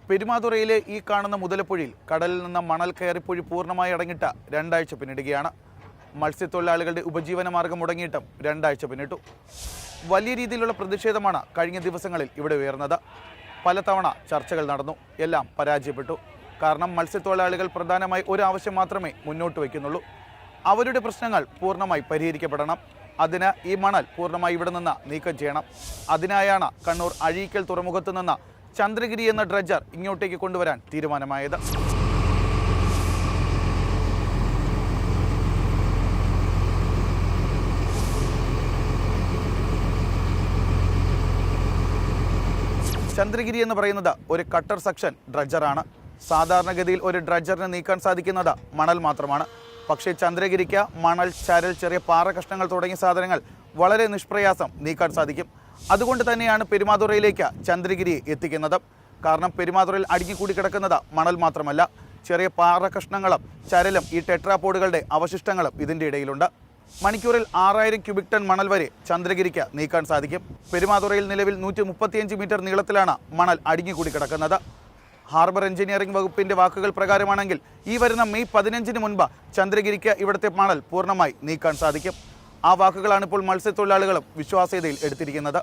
പെരുമാതുറയിലെ ഈ കാണുന്ന മുതലപ്പുഴയിൽ കടലിൽ നിന്ന് മണൽ കയറിപ്പൊഴി പൂർണ്ണമായി അടങ്ങിയിട്ട് 2 ആഴ്ച പിന്നിടുകയാണ്. മത്സ്യത്തൊഴിലാളികളുടെ ഉപജീവന മാർഗം മുടങ്ങിയിട്ടും 2 ആഴ്ച പിന്നിട്ടു. വലിയ രീതിയിലുള്ള പ്രതിഷേധമാണ് കഴിഞ്ഞ ദിവസങ്ങളിൽ ഇവിടെ ഉയർന്നത്. പലതവണ ചർച്ചകൾ നടന്നു, എല്ലാം പരാജയപ്പെട്ടു. കാരണം മത്സ്യത്തൊഴിലാളികൾ പ്രധാനമായി ഒരു ആവശ്യം മാത്രമേ മുന്നോട്ട് വയ്ക്കുന്നുള്ളൂ. അവരുടെ പ്രശ്നങ്ങൾ പൂർണ്ണമായി പരിഹരിക്കപ്പെടണം. അതിന് ഈ മണൽ പൂർണ്ണമായി ഇവിടെ നിന്ന് നീക്കം ചെയ്യണം. അതിനായാണ് കണ്ണൂർ അഴീക്കൽ തുറമുഖത്ത് നിന്ന് ചന്ദ്രഗിരി എന്ന ഡ്രഡ്ജർ ഇങ്ങോട്ടേക്ക് കൊണ്ടുവരാൻ തീരുമാനമായത്. ചന്ദ്രഗിരി എന്ന് പറയുന്നത് ഒരു കട്ടർ സെക്ഷൻ ഡ്രഡ്ജറാണ്. സാധാരണഗതിയിൽ ഒരു ഡ്രഡ്ജറിന് നീക്കാൻ സാധിക്കുന്നത് മണൽ മാത്രമാണ്. പക്ഷേ ചന്ദ്രഗിരിക്ക് മണൽ, ചരൽ, ചെറിയ പാറ കഷ്ണങ്ങൾ തുടങ്ങിയ സാധനങ്ങൾ വളരെ നിഷ്പ്രയാസം നീക്കാൻ സാധിക്കും. അതുകൊണ്ട് തന്നെയാണ് പെരുമാതുറയിലേക്ക് ചന്ദ്രഗിരി എത്തിക്കുന്നത്. കാരണം പെരുമാതുറയിൽ അടുങ്ങിക്കൂടി കിടക്കുന്നത് മണൽ മാത്രമല്ല, ചെറിയ പാറ കഷ്ണങ്ങളും ചരലും ഈ ടെട്രാപോഡുകളുടെ അവശിഷ്ടങ്ങളും ഇതിൻ്റെ ഇടയിലുണ്ട്. മണിക്കൂറിൽ 6000 ക്യൂബിക് ടൺ മണൽ വരെ ചന്ദ്രഗിരിക്ക് നീക്കാൻ സാധിക്കും. പെരുമാതുറയിൽ നിലവിൽ 135 മീറ്റർ നീളത്തിലാണ് മണൽ അടുങ്ങിക്കൂടി കിടക്കുന്നത്. ഹാർബർ എഞ്ചിനീയറിംഗ് വകുപ്പിന്റെ വാക്കുകൾ പ്രകാരമാണെങ്കിൽ ഈ വരുന്ന മെയ് 15-ന് മുൻപ് ചന്ദ്രഗിരിക്ക് ഇവിടുത്തെ മണൽ പൂർണ്ണമായി നീക്കാൻ സാധിക്കും. ആ വാക്കുകളാണ് ഇപ്പോൾ മത്സ്യത്തൊഴിലാളികളും വിശ്വാസ്യതയിൽ എടുത്തിരിക്കുന്നത്.